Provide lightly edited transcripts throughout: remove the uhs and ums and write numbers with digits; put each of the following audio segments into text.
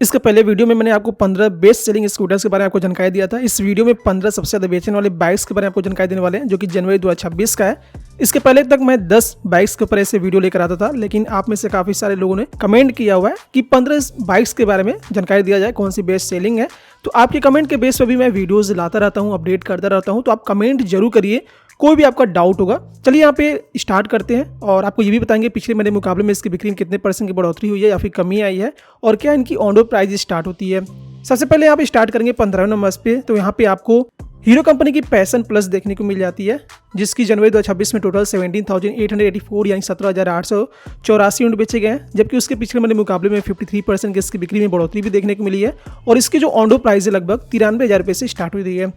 इसके पहले वीडियो में मैंने आपको 15 बेस्ट सेलिंग स्कूटर्स के बारे में आपको जानकारी दिया था। इस वीडियो में 15 सबसे ज़्यादा बेचने वाले बाइक्स के बारे में आपको जानकारी देने वाले हैं, जो कि जनवरी 2026 का है। इसके पहले तक मैं 10 बाइक्स के ऊपर ऐसे वीडियो लेकर आता था, लेकिन आप में से काफ़ी सारे लोगों ने कमेंट किया हुआ है कि 15 बाइक्स के बारे में जानकारी दिया जाए, कौन सी बेस्ट सेलिंग है। तो आपके कमेंट के बेस पर भी मैं वीडियोज़ लाता रहता हूँ, अपडेट करता रहता हूँ, तो आप कमेंट जरूर करिए, कोई भी आपका डाउट होगा। चलिए यहाँ पे स्टार्ट करते हैं और आपको ये भी बताएंगे पिछले महीने मुकाबले में इसकी बिक्री में कितने % की बढ़ोतरी हुई है या फिर कमी आई है, और क्या इनकी ऑन रोड प्राइस स्टार्ट होती है। सबसे पहले यहाँ पे स्टार्ट करेंगे 15वें नंबर पे। तो यहाँ पे आपको हीरो कंपनी की पैशन प्लस देखने को मिल जाती है, जिसकी जनवरी 2026 में टोटल 17,884 यानी 17,884 यूनिट बेचे गए हैं, जबकि उसके पिछले महीने मुकाबले में 53% की इसकी बिक्री में बढ़ोतरी भी देखने को मिली है। और इसकी जो ऑन रोड प्राइस है लगभग 93,000 रुपये से स्टार्ट हुई रही है।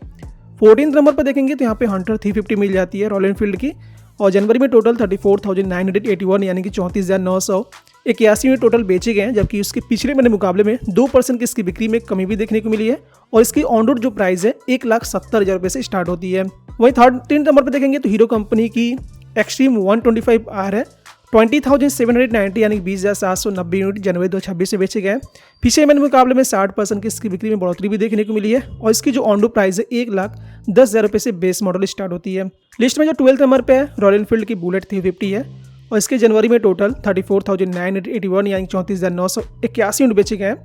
14 नंबर पर देखेंगे तो यहाँ पे हंटर 350 मिल जाती है रॉयल एनफील्ड की, और जनवरी में टोटल 34,981 यानी कि 34,981 यूनिट टोटल बेचे गए हैं, जबकि उसके पिछले महीने मुकाबले में 2% की इसकी बिक्री में कमी भी देखने को मिली है। और इसकी ऑन रोड जो प्राइस है 1,70,000 रुपये से स्टार्ट होती है। वहीं 13 नंबर पर देखेंगे तो हीरो कंपनी की एक्सट्रीम 125 आर है, 20,790 यानी 20,790 यूनिट जनवरी 2026 से बेचे गए हैं। पिछले महीने मुकाबले में 60% की इसकी बिक्री में बढ़ोतरी भी देखने को मिली है। और इसकी जो ऑन रोड प्राइस है 1,10,000 रुपये से बेस मॉडल स्टार्ट होती है। लिस्ट में जो 12th नंबर पे है रॉयल एनफील्ड की बुलेट 350 है, और इसके जनवरी में टोटल 34,981 यानी 34,981 यूनिट बेचे गए हैं।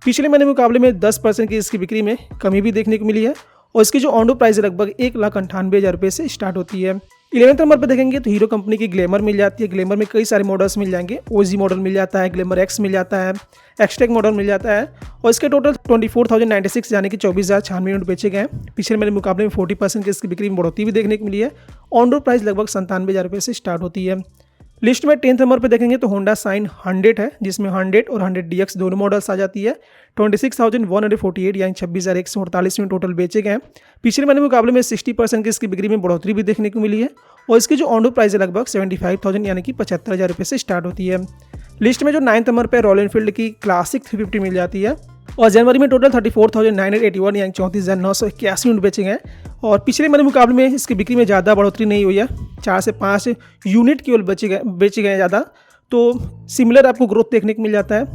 पिछले महीने मुकाबले में 10% की इसकी बिक्री में कमी भी देखने को मिली है। और इसकी जो ऑन रोड प्राइस है लगभग 1,98,000 रुपये से स्टार्ट होती है। 11th नंबर पर देखेंगे तो हीरो कंपनी की ग्लैमर मिल जाती है। ग्लैमर में कई सारे मॉडल्स मिल जाएंगे, ओजी मॉडल मिल जाता है, ग्लैमर एक्स मिल जाता है, एक्सटेक मॉडल मिल जाता है। और इसके टोटल 24,096 यानी कि 24,096 यूनिट बेचे गए हैं। पिछले महीने मुकाबले में 40% की इसकी बिक्री में बढ़ोतरी भी देखने को मिली है। ऑन रोड प्राइस लगभग 97,000 रुपये से स्टार्ट होती है। लिस्ट में 10th नंबर पर देखेंगे तो होंडा साइन 100 है, जिसमें 100 और 100 DX दोनों मॉडल्स आ जाती है। 26,148 यानी 26,148 यूनिट टोटल बेचे गए हैं। पिछले महीने मुकाबले में 60% की इसकी बिक्री में बढ़ोतरी भी देखने को मिली है। और इसकी जो ऑन रोड प्राइस है लगभग 75,000 यानी कि 75,000 रुपये से स्टार्ट होती है। लिस्ट में जो 9th नंबर पर रॉयल एनफील्ड की क्लासिक 350 मिल जाती है, और जनवरी में टोटल 34,981 यानी 34,981 यूनिट बेचे गए। और पिछले महीने मुकाबले में इसकी बिक्री में ज़्यादा बढ़ोतरी नहीं हुई है, 4 से 5 यूनिट केवल बेचे गए ज़्यादा, तो सिमिलर आपको ग्रोथ देखने को मिल जाता है।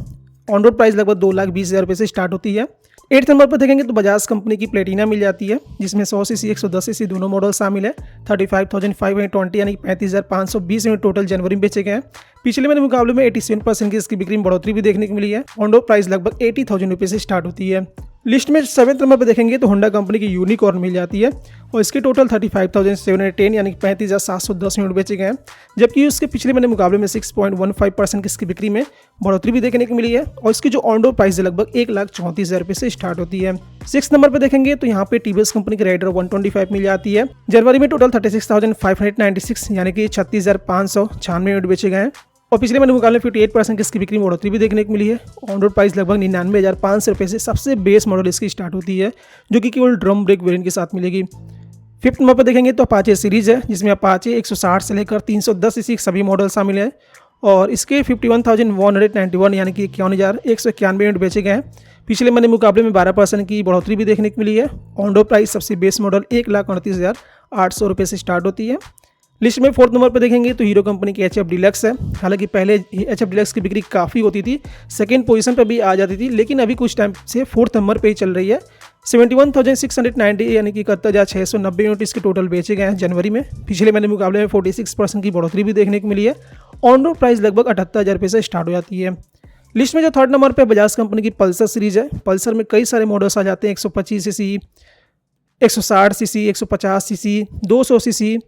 ऑन रोड प्राइस लगभग 2,20,000 रुपये से स्टार्ट होती है। 8th नंबर पर देखेंगे तो बजाज कंपनी की प्लेटिना मिल जाती है, जिसमें 100 सीसी 110 सीसी दोनों मॉडल शामिल है। 35,520 यानी 35,520 यूनिट टोटल जनवरी में बेचे गए हैं। पिछले महीने मुकाबले में 87% की इसकी बिक्री में बढ़ोतरी भी देखने को मिली है। ऑन रोड प्राइस लगभग 80,000 रुपये से स्टार्ट होती है। लिस्ट में 7th नंबर पर देखेंगे तो होंडा कंपनी की यूनिकॉर्न मिल जाती है, और इसके टोटल 35,710 यानी 35,710 यूनिट बेचे गए हैं, जबकि उसके पिछले महीने मुकाबले में 6.15% की इसकी बिक्री में बढ़ोतरी भी देखने को मिली है। और इसकी जो ऑन रोड प्राइस है लगभग 1,34,000 रुपये से स्टार्ट होती है। 6th नंबर पर देखेंगे तो यहाँ पे टीवीएस कंपनी की राइडर 125 मिल जाती है। जनवरी में टोटल 36,596 यानी कि 36,596 यूनिट बेचे गए हैं। और पिछले महीने मुकाबले 58% की इसकी बिक्री में बढ़ोतरी भी देखने को मिली है। ऑन रोड प्राइस लगभग 99,500 रुपये से सबसे बेस मॉडल इसकी स्टार्ट होती है, जो कि केवल ड्रम ब्रेक वेरिएंट के साथ मिलेगी। 5th नंबर पर देखेंगे तो अपाचे सीरीज़ है, जिसमें अपाचे 160 से लेकर 310 सीसी सभी मॉडल शामिल है। और इसके 51,191 यानी कि 51,191 यूनिट बेचे गए हैं। पिछले महीने मुकाबले में 12% की बढ़ोतरी भी देखने को मिली है। ऑन रोड प्राइस सबसे बेस मॉडल 1,29,800 रुपये से स्टार्ट होती है। लिस्ट में 4th नंबर पर देखेंगे तो हीरो कंपनी की HF डिलक्स है। हालांकि पहले HF डिलक्स की बिक्री काफ़ी होती थी, 2nd पोजीशन पर भी आ जाती थी, लेकिन अभी कुछ टाइम से 4th नंबर पर ही चल रही है। 71,690 यानी कि 71,690 यूनिट इसके टोटल बेचे गए हैं जनवरी में। पिछले महीने मुकाबले में 46% की बढ़ोतरी भी देखने को मिली है। ऑन रोड प्राइस लगभग 78,000 रुपये से स्टार्ट हो जाती है। लिस्ट में जो 3rd नंबर पर बजाज कंपनी की पल्सर सीरीज है। पल्सर में कई सारे मॉडल्स आ जाते हैं, 125 CC, 160 CC, 150 CC, 200 CC,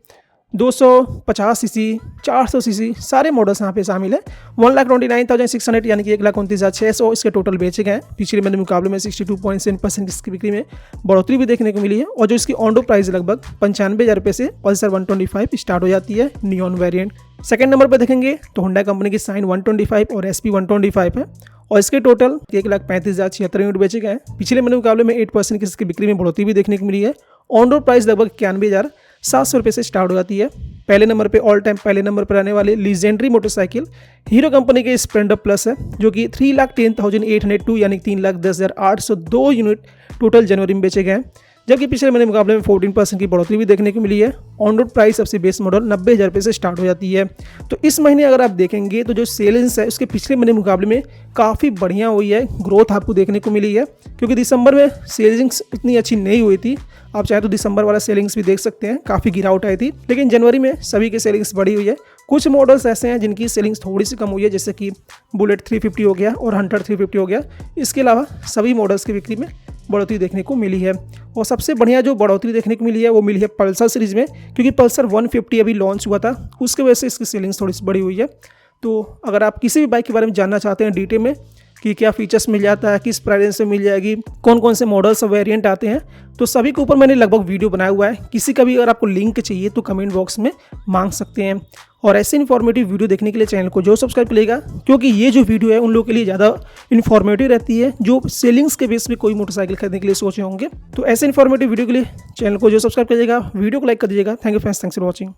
250 CC, 400 CC, सारे मॉडल्स यहाँ पे शामिल है। 1,29,600 यानी कि 1,29,600 इसके टोटल बेचे गए हैं। पिछले महीने मुकाबले में 62.7% इसकी बिक्री में बढ़ोतरी भी देखने को मिली है। और जो इसकी ऑन रोड प्राइस लगभग 95,000 रुपये से पल्सर 125 स्टार्ट हो जाती है, नियॉन वेरिएंट। 2nd नंबर पर देखेंगे तो होंडा कंपनी की साइन 125 और SP 125 है, और इसके टोटल 1,35,076 यूनिट बेचे गए हैं। पिछले महीने मुकाबले में 8% की इसकी बिक्री में बढ़ोतरी भी देखने को मिली है। ऑन रोड प्राइस लगभग 91,700 रुपये से स्टार्ट हो जाती है। पहले नंबर पे ऑल टाइम पहले नंबर पर आने वाली लीजेंडरी मोटरसाइकिल हीरो कंपनी के स्प्लेंडर प्लस है, जो कि 3,10,802 यानी 3,10,802 यूनिट टोटल जनवरी में बेचे गए हैं। जबकि पिछले महीने मुकाबले में 14% की बढ़ोतरी भी देखने को मिली है। ऑन रोड प्राइस सबसे बेस मॉडल 90,000 रुपये से स्टार्ट हो जाती है। तो इस महीने अगर आप देखेंगे तो जो सेलिंग्स है उसके पिछले महीने मुकाबले में काफ़ी बढ़िया हुई है, ग्रोथ आपको देखने को मिली है, क्योंकि दिसंबर में सेलिंग्स इतनी अच्छी नहीं हुई थी। आप चाहे तो दिसंबर वाला सेलिंग्स भी देख सकते हैं, काफ़ी गिरावट आई थी, लेकिन जनवरी में सभी की सेलिंग्स बढ़ी हुई है। कुछ मॉडल्स ऐसे हैं जिनकी सेलिंग्स थोड़ी सी कम हुई है, जैसे कि बुलेट 350 हो गया और हंटर 350 हो गया। इसके अलावा सभी मॉडल्स की बिक्री में बढ़ोतरी देखने को मिली है। और सबसे बढ़िया जो बढ़ोतरी देखने को मिली है वो मिली है पल्सर सीरीज़ में, क्योंकि पल्सर 150 अभी लॉन्च हुआ था, उसकी वजह से इसकी सेलिंग्स थोड़ी सी बढ़ी हुई है। तो अगर आप किसी भी बाइक के बारे में जानना चाहते हैं डिटेल में कि क्या फीचर्स मिल जाता है, किस प्राइस से मिल जाएगी, कौन कौन से मॉडल्स और वेरिएंट आते हैं, तो सभी के ऊपर मैंने लगभग वीडियो बनाया हुआ है। किसी का भी अगर आपको लिंक चाहिए तो कमेंट बॉक्स में मांग सकते हैं। और ऐसे इन्फॉर्मेटिव वीडियो देखने के लिए चैनल को जो सब्सक्राइब करेगा, क्योंकि ये जो वीडियो है उन लोगों के लिए ज़्यादा इन्फॉर्मेटिव रहती है जो सेलिंग्स के बेस पे कोई मोटरसाइकिल खरीदने के लिए सोचे होंगे। तो ऐसे इन्फॉर्मेटिव वीडियो के लिए चैनल को जो सब्सक्राइब करिएगा, वीडियो को लाइक कर दीजिएगा। Thank you friends, thanks for watching.